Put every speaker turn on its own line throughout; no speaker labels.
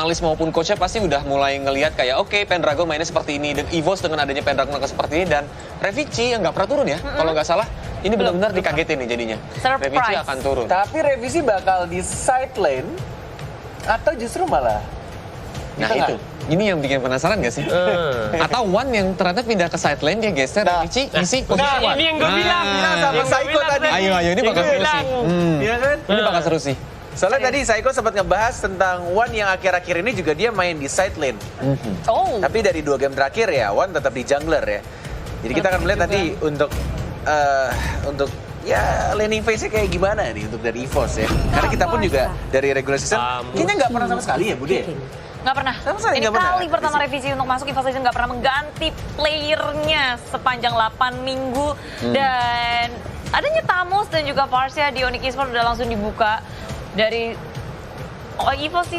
analis maupun coachnya pasti udah mulai ngelihat kayak oke, Pendragon mainnya seperti ini, dan EVOS dengan adanya Pendragon seperti ini, dan Revici yang nggak pernah turun ya, kalau nggak salah. Ini benar-benar dikagetin nih jadinya.
Surprise.
Revici akan turun.
Tapi revisi bakal di side lane atau justru malah di
Nah
tengah?
itu, ini yang bikin penasaran gak sih? Atau One yang ternyata pindah ke side lane, dia geser Revici, isi posisi One.
Ini yang gue bilang.
sama
Yang gua
Saiko
bilang
tadi.
Ayo, ini bakal seru sih.
Iya kan?
Ini bakal seru sih.
Soalnya tadi Saiko sempat ngebahas tentang One yang akhir-akhir ini juga dia main di side lane.
Oh.
Tapi dari 2 game terakhir ya, One tetap di jungler ya. Jadi kita akan melihat nanti untuk ya laning phase-nya kayak gimana nih untuk dari EVOS ya. Karena kita pun juga dari regular season kayaknya nggak pernah sama sekali ya Bude.
Nggak pernah.
Sama sekali
Ini
nggak pernah.
kali pertama revisi untuk masuk EVOS Legends nggak pernah mengganti playernya sepanjang 8 minggu. Dan adanya Tamus dan juga Parsia di Onyx Esports udah langsung dibuka dari EVOS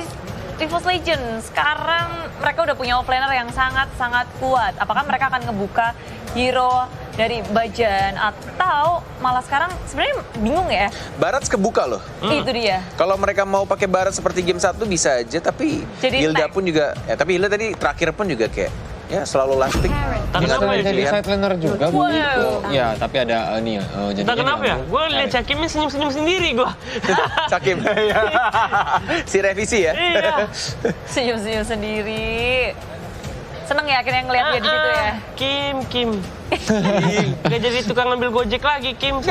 Legends. Sekarang mereka udah punya offlaner yang sangat-sangat kuat. Apakah mereka akan ngebuka hero dari Bajan atau malah sekarang sebenarnya bingung ya?
Barats kebuka loh.
Itu dia.
Kalau mereka mau pakai Barat seperti game 1 bisa aja, tapi
Jadi
Hilda
tank.
pun juga, ya tapi Hilda tadi terakhir pun juga kayak ya selalu last pick.
Entah
Bisa
kenapa ya,
jadi
Ji?
side laner juga. Bu.
Wow.
Ya, tapi ada ini ya. Jadinya
Entah kenapa ya, gue liat Cakimnya senyum-senyum sendiri gue.
Sakim. Si revisi ya.
Iya.
Senyum-senyum sendiri. Seneng ya akhirnya ngeliat dia di situ ya.
Kim. Gak jadi tukang ngambil Gojek lagi, Kim.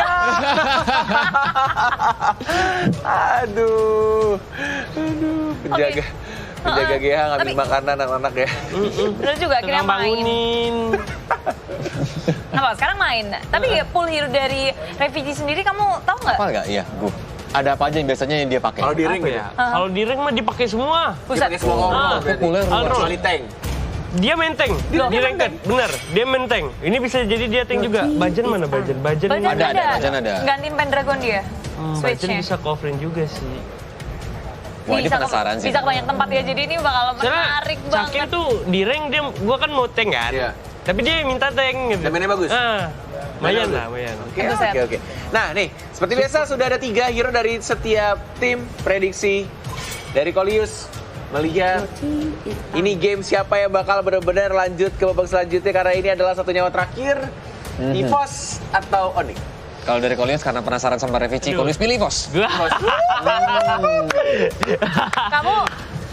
Aduh. Penjaga.
Oke.
Penjaga GH ngambil
Tapi-
makanan anak-anak ya.
Bener juga akhirnya
Tukang
main.
bangunin.
Apa sekarang main? Tapi pool hero dari Revisi sendiri kamu tahu nggak?
Apa nggak? Iya, gue. Ada apa aja yang biasanya yang dia pakai?
Kalau di ring
Apa ya? Kalau di ring mah dipakai semua.
Buset.
Dipakai semua ngomong
Ah,
berarti.
populer
Alro.
Kecuali tank.
Dia main tank, di ranked, bener. Dia main tank. Ini bisa jadi dia tank juga. Bajan mana Bajan? Bajan ini
Bajan ada.
Gantiin Pendragon dia.
Bajan
Switch-nya.
bisa covering juga sih.
Wah, ini
Bisa ke-
penasaran sih.
Bisa ke banyak tempat ya, jadi ini bakal menarik
Soalnya Cakil
banget.
tuh di rank dia, gua kan mau tank kan.
Iya.
Tapi dia minta tank gitu.
Mainnya bagus?
Lumayan lah, lumayan.
Itu set.
Oke. Nah nih, seperti biasa sudah ada 3 hero dari setiap tim. Prediksi dari Kolius melihat ini game siapa yang bakal benar-benar lanjut ke babak selanjutnya, karena ini adalah satu nyawa terakhir. EVOS atau Onyx?
Kalau dari Kolius karena penasaran sama Revici, Kolius pilih bos.
Gua
Kamu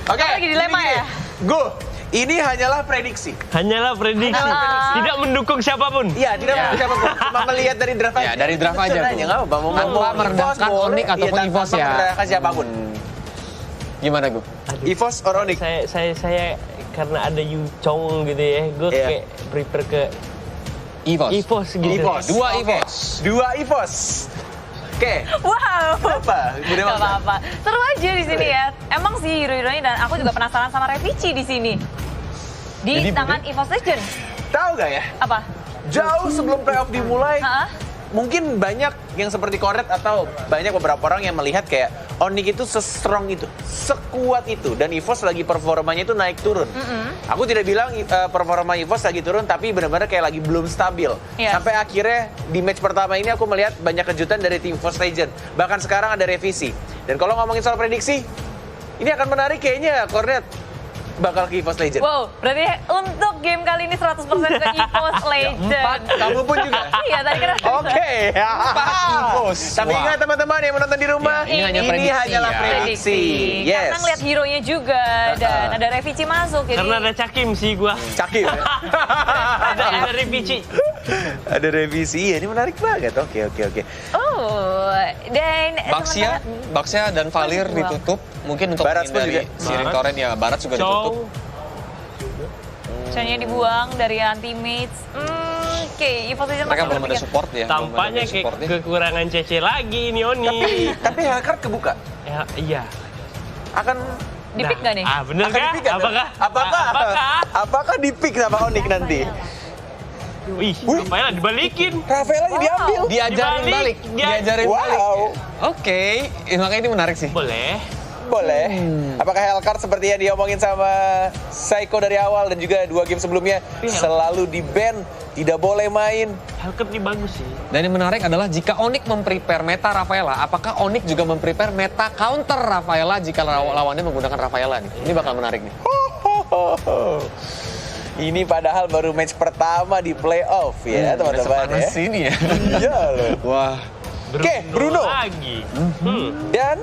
Oke,
lagi dilema
ini
ya?
Go. Ini hanyalah prediksi.
hanyalah prediksi, tidak mendukung siapapun.
Iya, tidak mau siapapun. Cuma melihat dari draft
Ya, dari draft aja, Bu.
Nggak apa-apa. Mau
Tanpa merendahkan
EVOS,
Onyx ataupun
iya,
EVOS
tanpa
ya.
merendahkan siapapun.
Gimana gue?
EVOS or Onyx?
Saya karena ada Yu Chong gitu ya, gue
Iya.
kayak prepare ke
EVOS.
EVOS gitu.
EVOS.
Dua
Oke.
EVOS.
Dua EVOS. Oke.
Wow.
Apa? Bude
Gak
Maksa?
apa-apa. Seru aja di sini ya. Emang sih hero-heronya, dan aku juga penasaran sama Revici di sini. Di
Jadi,
tangan EVOS Legends.
Tahu gak ya?
Apa?
Jauh sebelum playoff dimulai,
Hah?
mungkin banyak yang seperti Koret atau banyak beberapa orang yang melihat kayak Onyx itu se-strong itu, sekuat itu, dan EVOS lagi performanya itu naik turun. Aku tidak bilang performa EVOS lagi turun, tapi benar-benar kayak lagi belum stabil.
Yes.
Sampai akhirnya di match pertama ini aku melihat banyak kejutan dari tim EVOS Legend. Bahkan sekarang ada revisi. Dan kalau ngomongin soal prediksi, ini akan menarik kayaknya Kornet bakal ke EVOS Legend.
Wow, berarti untuk game kali ini 100% ke EVOS Legends.
Kamu pun juga.
Iya, tadi kan.
Oke.
EVOS.
Tapi
Wah.
ingat teman-teman yang menonton di rumah,
Ya, ini hanya prediksi
hanyalah
ya.
prediksi. Yes.
Karena ngeliat hero-nya juga, dan ada Revici masuk. Jadi
Karena ada Cakim sih gua.
Cakil.
Ada Revici.
Ada revisi. Iya, ini menarik banget. Oke.
Oh, dan
Baxia dan Valir
Buang.
ditutup. Mungkin untuk
Barat pun
menghindari
juga.
Sirin Torrent ya, Barat juga ditutup.
Chow.
Chanya dibuang dari anti-mates. Oke, EVOS Legends
Mereka
masih
belum ada
berpikir.
support ya.
Tampaknya kayak kekurangan CC lagi nih Oni.
Tapi Hellcard kebuka.
Ya, iya.
Akan
Di-pick nggak nih?
Bener
akan
kah?
di-pick nggak?
Apakah?
Apakah di-pick sama Onyx nanti?
Wih, ngapain lah dibalikin?
Rafael aja diambil.
Diajarin
Dibalik,
balik.
dia-
Diajarin balik.
Wow.
Oke, makanya ini menarik sih.
Boleh.
Boleh. Apakah Hellcard seperti yang diomongin sama Psycho dari awal dan juga 2 game sebelumnya selalu di-ban, tidak boleh main?
Hellcard ini bagus sih.
Dan yang menarik adalah jika Onyx memprepare meta Rafaela, apakah Onyx juga memprepare meta counter Rafaela jika lawannya menggunakan Rafaela nih? Ini bakal menarik nih.
Ini padahal baru match pertama di playoff ya teman-teman ya.
Sini ya.
Iya loh.
Wah.
Oke, Bruno.
Lagi.
Dan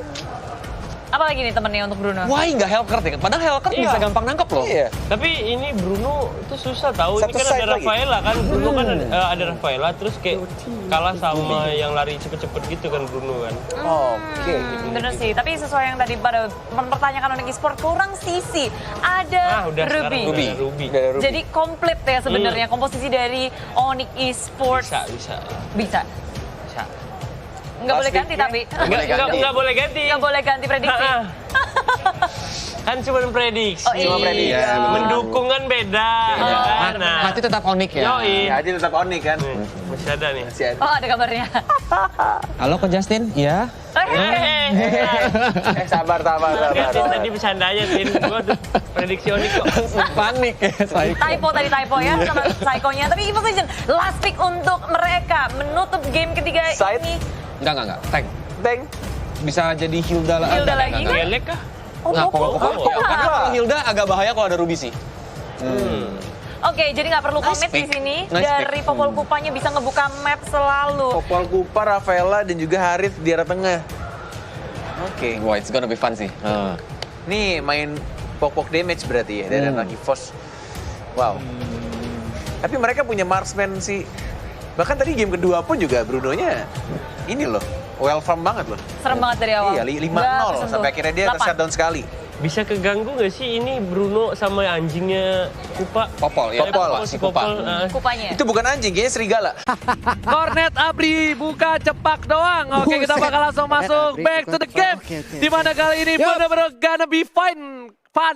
Apa lagi nih temennya untuk Bruno?
Wah, nggak Hellcard ya. Padahal Hellcard
Iya.
bisa gampang nangkep loh.
iya.
Tapi ini Bruno itu susah tahu. Ini
Satu
kan
side
ada
lagi.
Rafaela kan. Bruno kan ada Rafaela terus kayak kalah sama yang lari cepet-cepet gitu kan Bruno kan.
Oke.
Bener sih, tapi sesuai yang tadi pada mempertanyakan Onyx Esports, kurang sisi. Ada
Udah sekarang
Ruby.
udah ada Ruby.
Udah ada Ruby.
Jadi komplit ya sebenarnya komposisi dari Onyx Esports.
Bisa.
Bisa.
Bisa.
Nggak boleh
Last
ganti
week-nya
tapi.
Nggak boleh ganti.
Nggak boleh ganti prediksi.
Kan cuma prediksi.
Oh,
Cuma prediksi.
iya.
Mendukung kan beda. ya kan? Nah.
Hati tetap Onyx ya.
Yoi.
Ya, jadi tetap Onyx kan.
Nih, masih ada nih.
Masih ada.
Oh, ada kabarnya.
Halo ke Justin, ya.
Sabar.
Tadi bercanda aja, Tin. Gua tuh prediksi Onyx kok.
Panik ya.
Typo ya sama Psycho-nya. Tapi Evil Legend, last pick untuk mereka menutup game ketiga
Side.
ini.
Enggak. Tank.
Tank.
Bisa jadi Hilda lah.
Hilda lagi
Enggak.
kan?
Gelek kah?
Oh,
Nggak,
Popo.
pokoknya. Karena kalau Hilda agak bahaya kalau ada Ruby sih.
Oke, jadi nggak perlu komit di
pick.
sini.
Nice
Dari Popol Kupanya bisa ngebuka map selalu.
Popol Kupa, Rafaela dan juga Harith di arah tengah. Oke.
Wah, it's gonna be fun sih.
Nih main pokok damage berarti ya dari anak EVOS. Wow. Tapi mereka punya marksman sih. Bahkan tadi game kedua pun juga Bruno-nya ini loh. Well farm banget loh.
Serem banget dari awal.
Iya, 5-0 sampai akhirnya dia shutdown sekali.
Bisa keganggu nggak sih ini Bruno sama anjingnya Kupa?
Popol ya.
Popol.
Si Popol.
Kupanya.
Itu bukan anjing, kayaknya serigala.
Cornet Abri buka cepak doang. Oke, kita bakal langsung masuk back to the game. Dimana kali ini bener-bener gonna be fun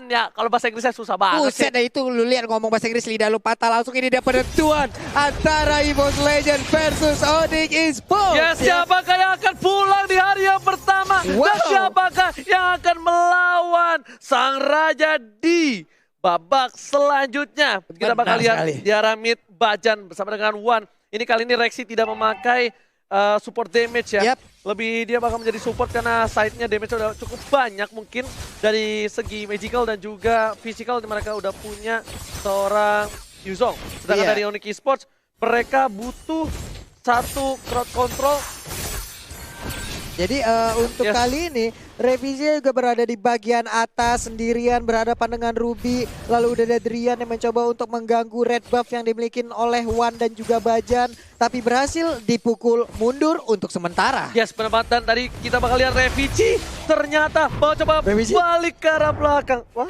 ya. Kalau bahasa Inggrisnya susah banget sih.
Buset dah itu lu lihat ngomong bahasa Inggris lidah lu patah langsung ini dia penentuan antara EVOS Legend versus Onyx Esports.
Ya, siapakah yang akan pulang di hari yang pertama? Dan
Wow.
siapakah yang akan melawan sang raja di babak selanjutnya? Kita bakal
Benar
lihat
sekali.
di arah mid Bajan bersama dengan Wan. Ini kali ini Rexy tidak memakai support damage ya.
Yap.
Lebih dia bakal menjadi support karena side-nya damage udah cukup banyak mungkin dari segi magical dan juga physical mereka udah punya seorang Yuzong. Sedangkan
Iya.
dari Onyx Esports mereka butuh satu crowd control.
Jadi untuk
Yes.
kali ini Revisi juga berada di bagian atas sendirian berhadapan dengan Ruby. Lalu udah ada Drian yang mencoba untuk mengganggu red buff yang dimiliki oleh Wan dan juga Bajan. Tapi berhasil dipukul mundur untuk sementara.
Yes, penempatan tadi kita bakal lihat Revisi ternyata mau coba
Revisi.
balik ke arah belakang. Wah,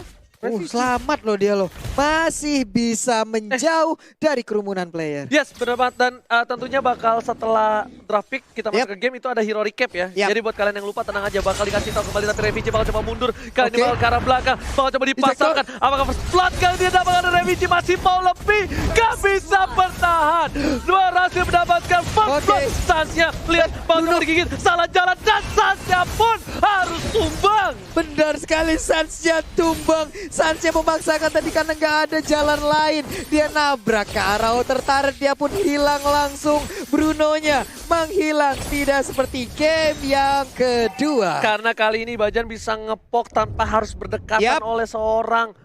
Selamat loh dia loh. Masih bisa menjauh dari kerumunan player.
yes, penempatan tentunya bakal setelah draft pick kita masuk ke game itu ada hero recap ya.
Yap.
Jadi buat kalian yang lupa tenang aja bakal dikasih tahu kembali tapi Revisi bakal coba mundur. Kali ini
Oke.
bakal ke arah belakang, bakal coba dipasangkan. Apakah first blood kali ini dapatkan Revisi masih mau lebih? Gak bisa bertahan. Berhasil mendapatkan first
Oke.
blood. Sansnya lihat bakal coba digigit, salah jalan dan Sansnya pun harus tumbang.
Benar sekali, Sansnya tumbang. Sansnya memaksakan tadi karena nggak ada jalan lain. Dia nabrak ke arah outer turret, dia pun hilang langsung. Brunonya menghilang, tidak seperti game yang kedua.
Karena kali ini Bajan bisa ngepok tanpa harus berdekatan
Yap.
oleh seorang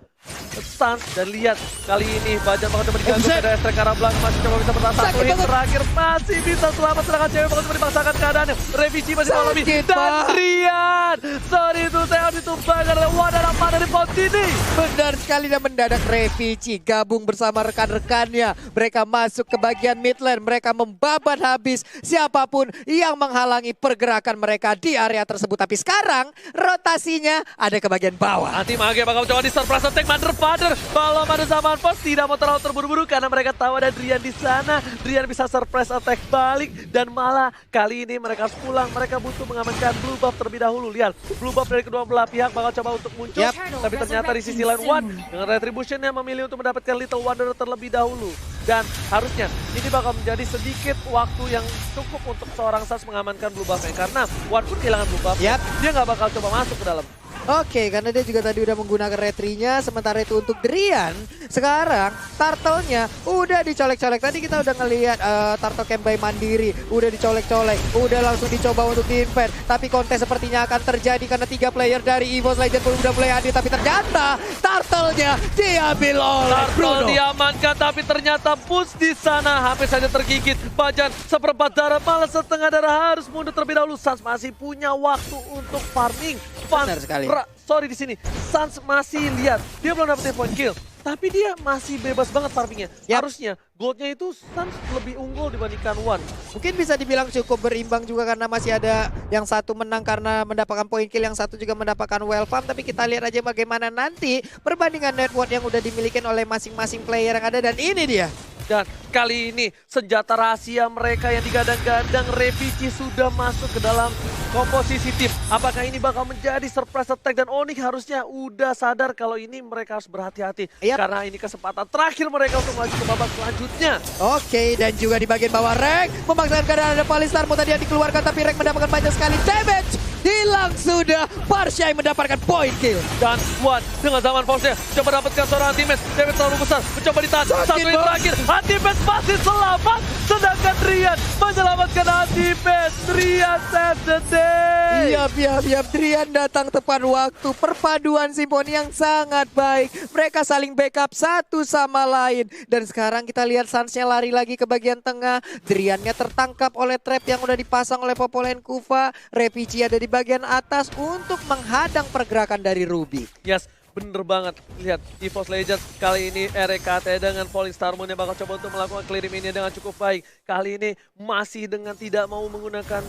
Sans. Dan lihat kali ini Bajan bakal coba diganggu
Buset.
ada Estrek ke arah belakang masih coba bisa bertahan. Satu
Sakit
hit
banget.
terakhir masih bisa selamat serangan cewek bakal coba dipaksakan keadaannya. Revisi masih mau lebih.
Sakit,
Dan
Pak.
Rian, sorry itu saya ditumbangkan oleh Wadana pada di pot ini.
Benar sekali dan mendadak Revisi gabung bersama rekan-rekannya. Mereka masuk ke bagian mid lane. Mereka membabat habis siapapun yang menghalangi pergerakan mereka di area tersebut. Tapi sekarang rotasinya ada ke bagian bawah.
Nanti Mage bakal coba di surprise attack Mother Father. Kalau Mother sama Unforce tidak mau terlalu terburu-buru karena mereka tahu ada Drian di sana. Drian bisa surprise attack balik dan malah kali ini mereka harus pulang. Mereka butuh mengamankan blue buff terlebih dahulu. Lihat, blue buff dari kedua belah pihak bakal coba untuk muncul.
Yap.
Tapi ternyata di sisi lain Wan dengan Retribution-nya memilih untuk mendapatkan Little Wanderer terlebih dahulu. Dan harusnya ini bakal menjadi sedikit waktu yang cukup untuk seorang Sans mengamankan blue buff-nya. Karena Wan pun kehilangan blue buff.
Yap.
Dia nggak bakal coba masuk ke dalam.
Oke, karena dia juga tadi udah menggunakan retrinya, sementara itu untuk Drian, sekarang turtle-nya udah dicolek-colek. Tadi kita udah ngelihat turtle camp by Mandiri, udah dicolek-colek, udah langsung dicoba untuk di-invade. Tapi kontes sepertinya akan terjadi karena 3 player dari EVOS Legends pun udah mulai hadir. Tapi ternyata turtle-nya diambil oleh Bruno.
Turtle diamankan, tapi ternyata push di sana hampir saja tergigit. Bajan seperempat darah, malah setengah darah harus mundur terlebih dahulu. Sans masih punya waktu untuk farming.
Benar sekali.
Sorry di sini, Sans masih lihat dia belum dapetin point kill, tapi dia masih bebas banget farmingnya.
Yap.
Harusnya goldnya itu Sans lebih unggul dibandingkan One.
Mungkin bisa dibilang cukup berimbang juga karena masih ada yang satu menang karena mendapatkan point kill, yang satu juga mendapatkan well farm. Tapi kita lihat aja bagaimana nanti perbandingan net worth yang udah dimiliki oleh masing-masing player yang ada. Dan ini dia.
Dan kali ini senjata rahasia mereka yang digadang-gadang Revici sudah masuk ke dalam komposisi tim. Apakah ini bakal menjadi surprise attack, dan Onyx harusnya udah sadar kalau ini mereka harus berhati-hati.
Yap.
Karena ini kesempatan terakhir mereka untuk maju ke babak selanjutnya.
Oke, dan juga di bagian bawah Rek memaksakan keadaan ada Palistar mau tadi yang dikeluarkan, tapi Rek mendapatkan banyak sekali damage. Hilang sudah, Parsha yang mendapatkan point kill.
Dan One dengan zaman force-nya coba dapatkan seorang anti-match. Damage terlalu besar, mencoba ditahan. Satu yang terakhir, anti-match masih selamat. Sedangkan Drian menyelamatkan anti-match. Drian save the day.
Iya, Drian datang tepat waktu. Perpaduan Simfoni yang sangat baik. Mereka saling backup satu sama lain. Dan sekarang kita lihat Sans-nya lari lagi ke bagian tengah. Drian-nya tertangkap oleh trap yang udah dipasang oleh Popolen Kufa. Revici ada di bagian atas untuk menghadang pergerakan dari Ruby.
Yes, bener banget. Lihat, EVOS Legends kali ini RKT dengan Falling Star Moon yang bakal coba untuk melakukan clearing ini dengan cukup baik. Kali ini masih dengan tidak mau menggunakan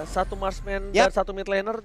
satu marksman dan satu mid laner.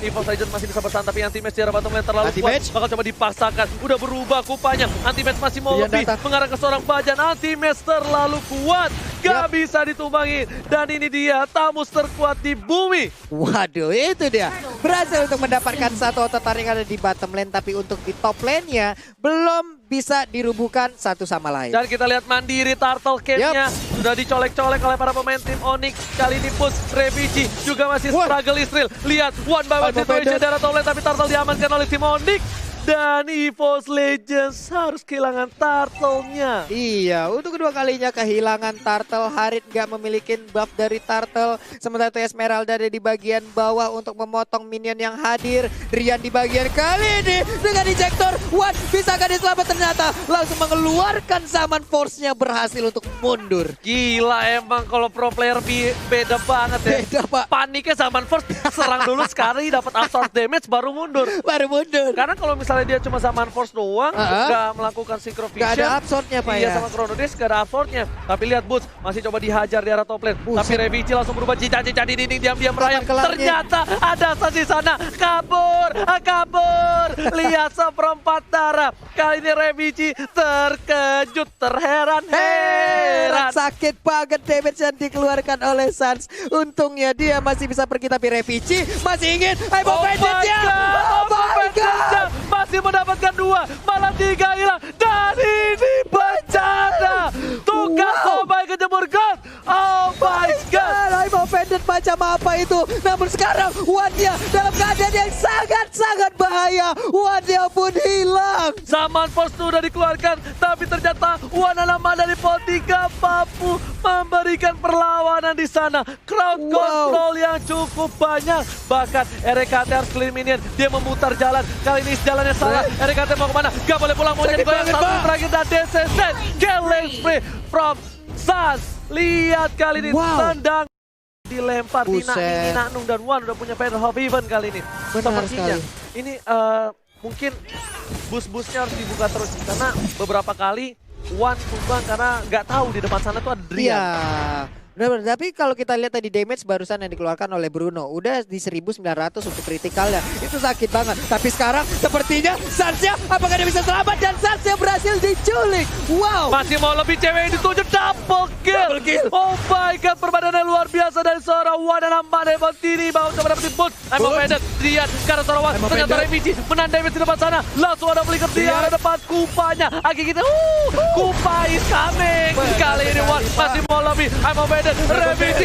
EVOS Legends masih bisa bertahan, tapi anti-match di arah bottom lane terlalu kuat. Bakal coba dipaksakan, udah berubah kupanya. Anti-match masih mau lebih, mengarah ke seorang Bajan. Anti-match terlalu kuat, gak bisa ditumbangi. Dan ini dia, Tamus terkuat di bumi.
Waduh, itu dia. Berhasil untuk mendapatkan satu auto tarik ada di bottom lane, tapi untuk di top lane-nya belum bisa dirubuhkan satu sama lain.
Dan kita lihat Mandiri Turtle Camp-nya sudah dicolek-colek oleh para pemain tim Onyx. Kali ini push Revici juga masih struggle Israel. Lihat, one by one situation dari top lane, tapi Turtle diamankan oleh tim Onyx. Dan EVOS Legends harus kehilangan Turtle-nya.
Iya, untuk kedua kalinya kehilangan Turtle. Harit gak memiliki buff dari Turtle. Sementara itu Esmeralda ada di bagian bawah untuk memotong minion yang hadir. Drian di bagian kali ini dengan injektor. One, bisakah diselamat? Ternyata langsung mengeluarkan Zaman Force-nya, berhasil untuk mundur.
Gila emang kalau pro player beda banget ya.
Beda, Pak.
Paniknya Zaman Force serang dulu sekali dapat absorb damage baru mundur.
Baru mundur.
Karena kalau misalnya dia cuma Zaman Force doang, nggak melakukan Synchro Vision.
Gak ada absorb-nya, Pak,
iya,
ya.
sama Chrono Disc gak ada absorb-nya. Tapi lihat Boots masih coba dihajar di arah top lane. Tapi Revici langsung berubah cica-cica di dinding, diam-diam merayap. Ternyata ada Sans di sana. Kabur. Lihat seperempat darah. Kali ini Revici terkejut, terheran-heran.
Sakit banget damage yang dikeluarkan oleh Sans. Untungnya dia masih bisa pergi, tapi Revici masih ingin. Oh my God.
Masih mendapatkan 2, malah 3 hilang. Dan ini bencana. Tukang Kobai kejemur God. Oh my God.
I'm offended macam apa itu. Namun sekarang One-nya dalam keadaan yang sangat-sangat bahaya. One-nya pun hilang.
Zaman Force sudah dikeluarkan, tapi ternyata Wana dari pot 3 mampu memberikan perlawanan di sana. Crowd control yang cukup banyak. Bahkan RKT harus clear minion. Dia memutar jalan. Kali ini jalannya salah. RKT mau kemana? Gak boleh pulang, mau jadi goyang. Satu terakhir dan DCZ. Killing spree from Sans. Lihat kali ini tendang. Dilempar Tina Nung, dan One udah punya Battle of Even kali ini. Sepertinya ini mungkin bus-busnya harus dibuka terus, karena beberapa kali One tumbang karena nggak tahu di depan sana tuh ada Drian.
Iya. Benar-benar, tapi kalau kita lihat tadi damage barusan yang dikeluarkan oleh Bruno, udah di 1900 untuk kritikalnya. Itu sakit banget. Tapi sekarang sepertinya Sans-nya apakah dia bisa selamat, dan Sans-nya berhasil diculik. Wow.
Masih mau lebih, cewek dituju double kill. Oh my God, perbadannya luar biasa dari seorang Wana Mane Bantini. Mau coba dapetin boost. I'm offended. Drian karena seorang Wana. Ternyata Revici menahan damage di depan sana. Langsung ada flicker di arah depan Kupanya. Aki kita, Kupa is coming. Kali ini Wana masih mau lebih. I'm offended. Revici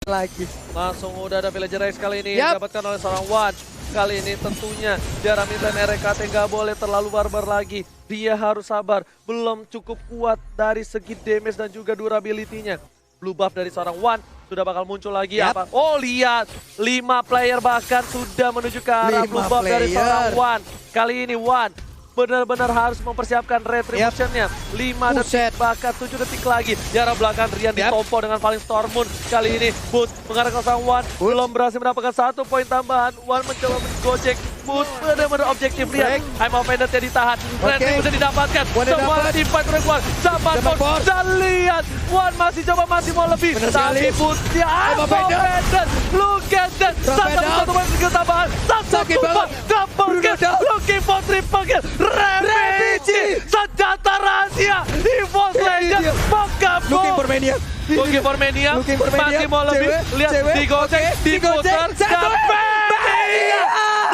lagi.
Langsung udah ada Villager X kali ini
Yap.
didapatkan oleh seorang Wan. Kali ini tentunya Diarra Midland RKT nggak boleh terlalu barbar lagi. Dia harus sabar, belum cukup kuat dari segi damage dan juga durability-nya. Blue buff dari seorang Wan sudah bakal muncul lagi.
Yap.
Apa? Oh lihat, 5 player bahkan sudah menuju ke arah
5
blue buff dari
player.
seorang Wan. Kali ini Wan benar-benar harus mempersiapkan retribution-nya. 5
Buset.
detik bahkan 7 detik lagi. Jarak belakang Rian
Yap.
ditompo dengan paling Storm Moon. Kali ini Boot mengarah ke sang Wan. Belum berhasil mendapatkan 1 poin tambahan. Wan mencoba menggocek Boot. Benar-benar objektif Rian. I'm offended yang ditahan. Retribution didapatkan.
Wan
Semua
dapat.
di fight oleh Wan. Zaman
Zaman Bor.
dan lihat. Wan masih mau lebih.
Bener
Tapi
sekali.
Boot dia I'm
offended.
offended. Look at that.
Offended.
Satu poin skill tambahan.
Sakit banget.
Double
Bruno
kill.
down.
Looking for triple kill. Revici. Senjata rahasia. EVOS Legends. Mengkabung.
Looking for Mania.
Looking for Mania.
Looking for Mania.
Masih mau lebih.
Cewek,
Lihat
cewek.
digocek.
Oke,
Diputar.
digocek. Satu.
Mania.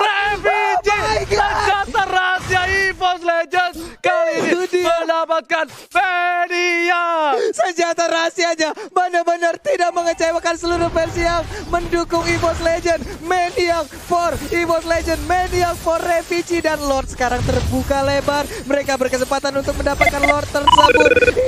Revici.
Oh my God.
Senjata rahasia EVOS Legends. Kali ini
Itu dia.
mendapatkan Mania.
Senjata rahasianya benar-benar tidak mengecewakan seluruh fans yang mendukung EVOS Legend. Maniac for EVOS Legend, Maniac for Revici dan Lord sekarang terbuka lebar. Mereka berkesempatan untuk mendapatkan Lord tersebut.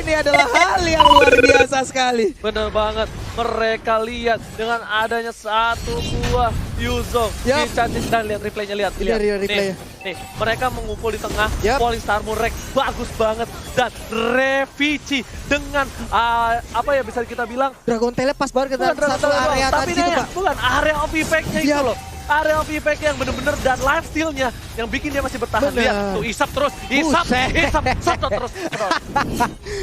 Ini adalah hal yang luar biasa sekali.
Bener banget, mereka lihat dengan adanya satu buah Yuzong.
Yap.
Dan lihat replaynya, lihat.
Lihat replaynya.
Nih, mereka mengumpul di tengah,
Yap.
Falling Star Moon Rex bagus banget. Dan Revici dengan, apa ya bisa kita bilang,
Dragon Tail pas banget ke satu area
tapi
tadi itu, Pak.
bukan area of effect-nya itu
Yap.
loh. Area of effect yang bener-bener dan life steal-nya yang bikin dia masih bertahan.
Bener.
Lihat, tuh isap terus, isap,
Buset.
isap terus.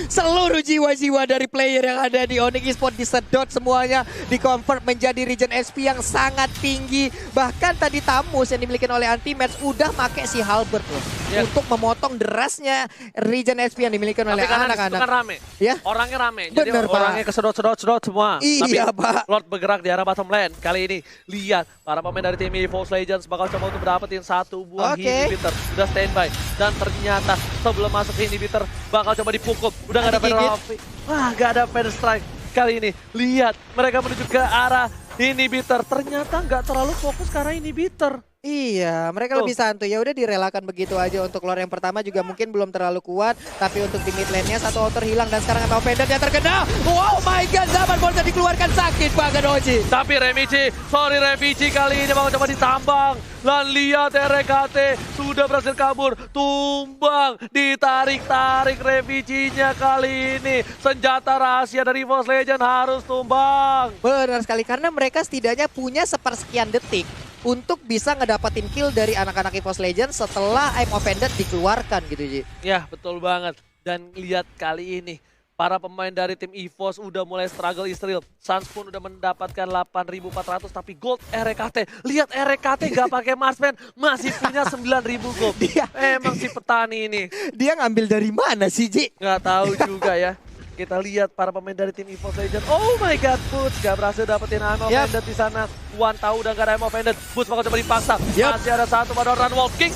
Seluruh jiwa-jiwa dari player yang ada di Onyx Esports disedot semuanya, di-convert menjadi regen SP yang sangat tinggi. Bahkan tadi Tamus yang dimiliki oleh Anti-Match udah make si Halberd loh.
Ya.
Untuk memotong derasnya regen SP yang dimiliki oleh
Tapi karena di situ
anak-anak.
kan rame.
Ya.
Orangnya rame. Jadi
Bener, Pak.
orangnya kesedot semua.
Iya,
Tapi
Pak.
Lord bergerak di arah bottom lane. Kali ini lihat para pemain dari tim EVOS Legends bakal coba untuk dapetin satu buah
Oke.
inhibitor. Udah standby. Dan ternyata sebelum masuk ke inhibitor bakal coba dipukul. Udah gak ada
Digigit.
Wah, gak ada Feather Strike. Kali ini lihat mereka menuju ke arah inhibitor. Ternyata nggak terlalu fokus ke arah inhibitor.
Iya, mereka
Tuh.
lebih santuy. Ya udah direlakan begitu aja untuk lore yang pertama juga mungkin belum terlalu kuat, tapi untuk di mid lane-nya satu outer hilang dan sekarang Emma Offender dia terkena. Wow, my god, Zaman Bolsa dikeluarkan, sakit banget Oji.
Tapi Revici kali ini bakal coba ditambang. Dan lihat RKT sudah berhasil kabur. Tumbang, ditarik-tarik Revicinya kali ini. Senjata rahasia dari EVOS Legends harus tumbang.
Benar sekali, karena mereka setidaknya punya sepersekian detik untuk bisa ngedapatin kill dari anak-anak EVOS Legends setelah I'm Offended dikeluarkan gitu Ji.
Ya, betul banget. Dan lihat kali ini para pemain dari tim EVOS udah mulai struggle Israel. Suns pun udah mendapatkan 8.400 tapi gold RKT. Lihat RKT gak pakai Marsman masih punya 9.000 gold. Emang si petani ini.
Dia ngambil dari mana sih Ji?
Nggak tahu juga ya. Kita lihat para pemain dari tim EVOS Legends. Oh my god, Boots gak berhasil dapetin I'm Offended di sana. Wan tahu udah gak ada I'm Offended. Boots bakal coba dipaksa. Masih ada satu pada run Wolf King.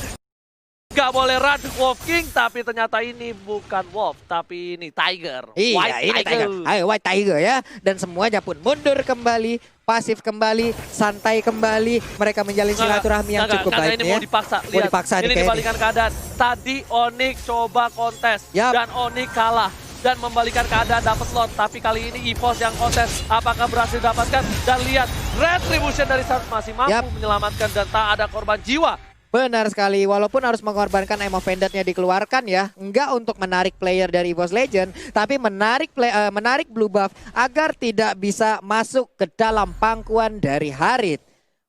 Gak boleh run Wolf King, tapi ternyata ini bukan Wolf, tapi ini Tiger.
Iya,
White
ini Tiger. Ayo White Tiger ya. Dan semuanya pun mundur kembali, pasif kembali, santai kembali. Mereka menjalin silaturahmi yang cukup baik
ini
ya.
mau dipaksa.
Mau
Lihat,
dipaksa nih
ini
kayaknya.
dibalikan keadaan. Tadi Onyx coba kontes
Yap.
dan Onyx kalah. Dan membalikan keadaan dapat slot. Tapi kali ini EVOS yang kontes. Apakah berhasil dapatkan? Dan lihat Retribution dari Suns masih mampu
Yap.
menyelamatkan dan tak ada korban jiwa.
Benar sekali, walaupun harus mengorbankan I'm Offended-nya dikeluarkan ya. Enggak untuk menarik player dari EVOS Legend, tapi menarik blue buff agar tidak bisa masuk ke dalam pangkuan dari Harit.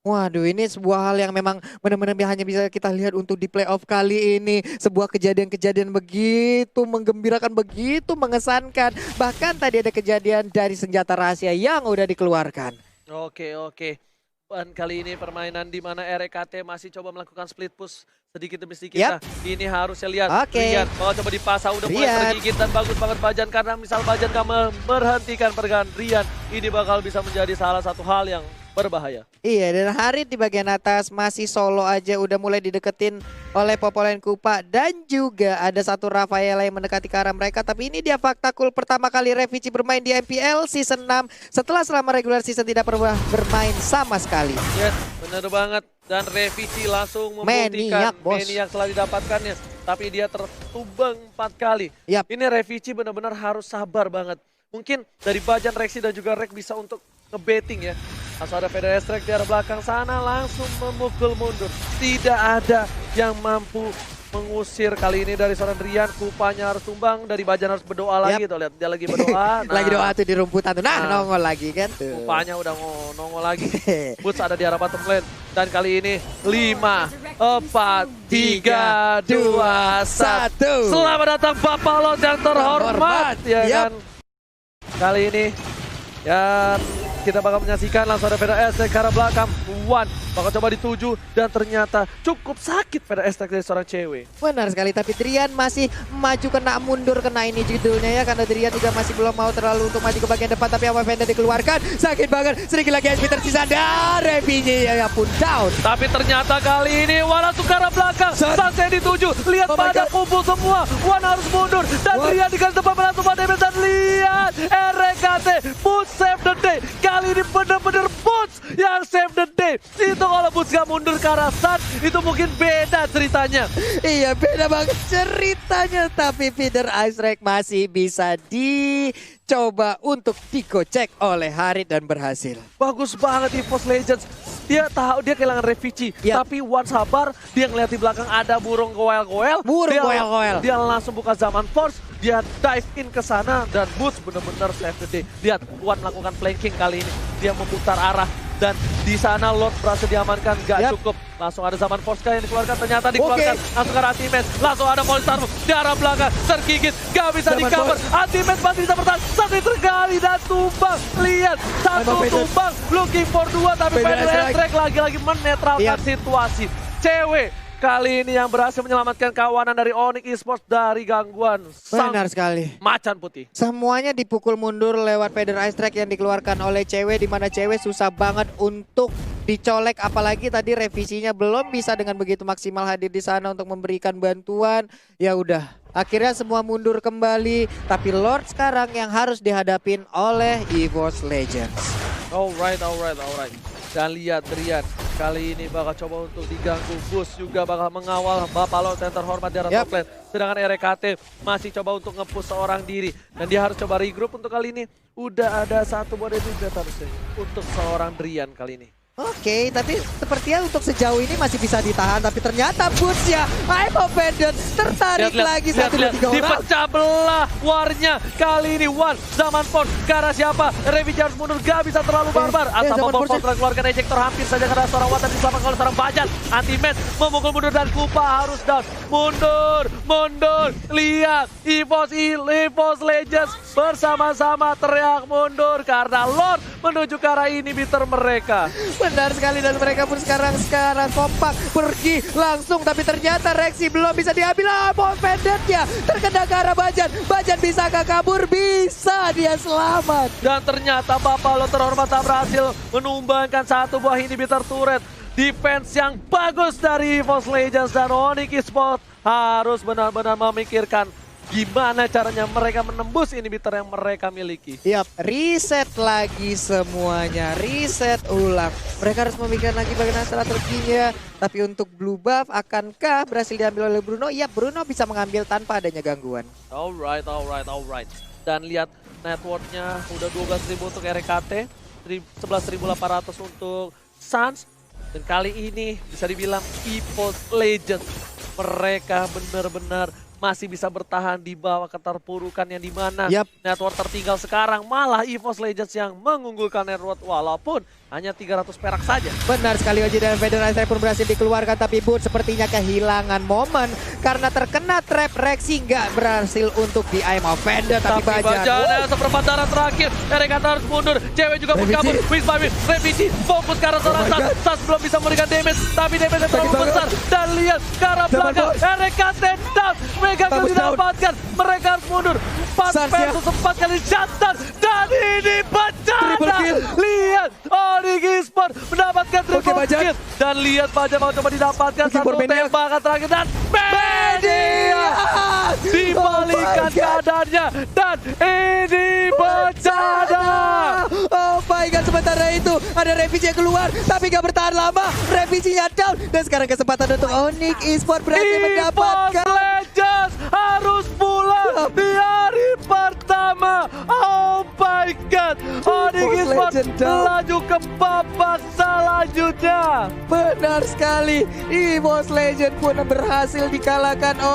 Waduh, ini sebuah hal yang memang benar-benar hanya bisa kita lihat untuk di playoff kali ini. Sebuah kejadian-kejadian begitu menggembirakan, begitu mengesankan. Bahkan tadi ada kejadian dari senjata rahasia yang udah dikeluarkan.
Oke. Dan kali ini permainan di mana RKT masih coba melakukan split push sedikit demi sedikit.
Yap.
Nah, ini harusnya lihat.
Oke.
Lihat, bahwa coba dipasang udah mulai
Rian.
tergigit dan bagus banget Bajan karena misal Bajan gak memberhentikan pergerakan Rian, ini bakal bisa menjadi salah satu hal yang berbahaya.
Iya, dan Harit di bagian atas masih solo aja udah mulai dideketin oleh Popolen Kupa. Dan juga ada satu Rafaela yang mendekati ke arah mereka. Tapi ini dia fakta cool pertama kali Revici bermain di MPL Season 6. Setelah selama regular season tidak pernah bermain sama sekali.
Yes, bener banget. Dan Revici langsung
Maniak,
membuktikan
bos.
Maniak setelah didapatkannya. Tapi dia tertumbang 4 kali.
Yap.
Ini Revici benar-benar harus sabar banget. Mungkin dari Bajan, Rexy dan juga Rek bisa untuk nge-betting ya. Langsung ada Feder Estrek di arah belakang sana langsung memukul mundur. Tidak ada yang mampu mengusir kali ini dari seorang Drian. Kupanya harus tumbang, dari Bajan harus berdoa lagi tuh. Lihat dia lagi berdoa.
Lagi doa tuh di rumputan tuh. Nah, nongol lagi kan tuh.
Kupanya udah nongol lagi. Boots ada di arah bottom lane. Dan kali ini 5, 4, 3, 2, 1. Selamat datang Bapak Lot yang terhormat. Ya kan? Kali ini dan kita bakal menyaksikan langsung ada Feder Estrek ke arah belakang. One bakal coba dituju dan ternyata cukup sakit Feder Estrek dari seorang cewek.
Benar sekali, tapi Drian masih maju kena mundur kena ini judulnya ya. Karena Drian juga masih belum mau terlalu untuk maju ke bagian depan. Tapi apa Fender dikeluarkan, sakit banget. Sedikit lagi HP tersisa dan Revici ya pun down.
Tapi ternyata kali ini Wan langsung ke arah belakang. Sasnya dituju, lihat
Oh my
pada
God.
kumpul semua. Wan harus mundur dan Drian di garis depan langsung pada damage. Dan lihat RKT Boots save the day. Kali ini bener-bener Boots yang save the day. Itu kalau Boots gak mundur ke arah Sun, itu mungkin beda ceritanya.
Iya, beda banget ceritanya. Tapi Feeder Ice Rek masih bisa dicoba untuk dikocek oleh Harit dan berhasil.
Bagus banget EVOS Legends. Dia tahu dia kehilangan Revici,
Yap.
tapi Wan sabar, dia ngeliat di belakang ada burung goel-goel.
Burung
Dia-
goel-goel.
Dia langsung buka Zaman Force, dia dive in ke sana dan Boots bener-bener save the day. Lihat Wan melakukan flanking kali ini, dia memutar arah dan di sana Lord berhasil diamankan, gak
Yap.
cukup. Langsung ada Zaman Force yang dikeluarkan, ternyata dikeluarkan. Langsung ke arah Anti-Match, langsung ada Polestar di arah belakang, tergigit, gak bisa
Zaman
di-cover. Anti-Match masih bisa bertahan, sakit tergali dan tumbang. Lihat, satu
Emang Feder.
tumbang, looking for 2, tapi
Feder
Feder
Estrek.
Estrek lagi-lagi menetralkan
Yap.
situasi. Cewek kali ini yang berhasil menyelamatkan kawanan dari Onyx Esports dari gangguan sang
Benar sekali.
macan putih.
Semuanya dipukul mundur lewat Feeder Ice Track yang dikeluarkan oleh cewek, di mana cewek susah banget untuk dicolek, apalagi tadi revisinya belum bisa dengan begitu maksimal hadir di sana untuk memberikan bantuan. Ya udah, akhirnya semua mundur kembali, tapi Lord sekarang yang harus dihadapin oleh EVOS Legends.
Alright. Dan lihat Drian kali ini bakal coba untuk diganggu. Boost juga bakal mengawal Bapak Lord yang terhormat di arah
Yap.
top lane. Sedangkan RKT masih coba untuk nge-push seorang diri. Dan dia harus coba regroup untuk kali ini. Udah ada satu body juga harusnya untuk seorang Drian kali ini.
Oke, tapi sepertinya untuk sejauh ini masih bisa ditahan, tapi ternyata Boots-nya I'm offended tertarik lagi satu dua tiga orang.
Dipecah belah warnya kali ini. Wan Zaman Force ke arah siapa? Revici harus mundur, gak bisa terlalu barbar. Atau
Zaman
Bom
Force-
Force keluarkan ejector hampir saja karena seorang Watan diselamatkan oleh seorang Bajan. Anti-match memukul mundur dan Kupa harus down. Mundur. Lihat EVOS Legends bersama-sama teriak mundur karena Lord menuju ke arah inhibitor mereka.
Benar sekali, dan mereka pun sekarang kompak pergi langsung, tapi ternyata Rexy belum bisa diambil. Offended-nya terkena ke arah Bajan. Bajan bisakah kabur? Bisa, dia selamat.
Dan ternyata Bapak Lo terhormat tak berhasil menumbangkan satu buah inhibitor turret. Defense yang bagus dari EVOS Legends dan Onyx Esports harus benar-benar memikirkan gimana caranya mereka menembus inhibitor yang mereka miliki.
Yap, reset lagi semuanya, reset ulang. Mereka harus memikirkan lagi bagaimana strateginya. Tapi untuk blue buff, akankah berhasil diambil oleh Bruno? Iya, Bruno bisa mengambil tanpa adanya gangguan.
Alright. Dan lihat networknya udah 12.000 untuk RKT, 11.800 untuk Suns. Dan kali ini bisa dibilang EVOS Legends mereka benar-benar masih bisa bertahan di bawah keterpurukan yang dimana
Yap.
network tertinggal sekarang. Malah EVOS Legends yang mengunggulkan network walaupun hanya 300 perak saja.
Benar sekali, Oji, dan Feeder Ice Trap pun berhasil dikeluarkan, tapi Boots sepertinya kehilangan momen karena terkena trap. Rexy nggak berhasil untuk di I'm offended, tapi Bajan.
Seperempat darah terakhir. RKT harus mundur. Cewek juga pun
Revici.
kabur. Wins by win. Revici fokus ke arah seorang
Oh my
Sas.
God.
Sas belum bisa memberikan damage, tapi damage yang terlalu
Sakit banget.
besar. Dan lihat ke arah
Zaman
belakang.
Force.
RKT down. Mega
Bagus down.
didapatkan. Mereka harus mundur. 4
Sas ya.
versus 4 kali jantan. Dan ini
Triple
bencana.
kill.
Lihat Onyx Esports mendapatkan triple
Bajan.
kill. Dan lihat Bajan mau coba didapatkan
Oke,
satu
Borbeniak.
tembakan terakhir. Dan Medias dibalikan keadaannya. Dan ini bencana.
Oh my god, sementara itu ada Revisi yang keluar tapi gak bertahan lama. Revisinya down dan sekarang kesempatan untuk Onyx Esports berhasil
EVOS
mendapatkan.
Legends harus pulang di hari pertama. Oh my god, Onyx
EVOS
Esports
Legend down.
melaju ke babak selanjutnya.
Benar sekali, EVOS Legend pun berhasil dikalahkan oleh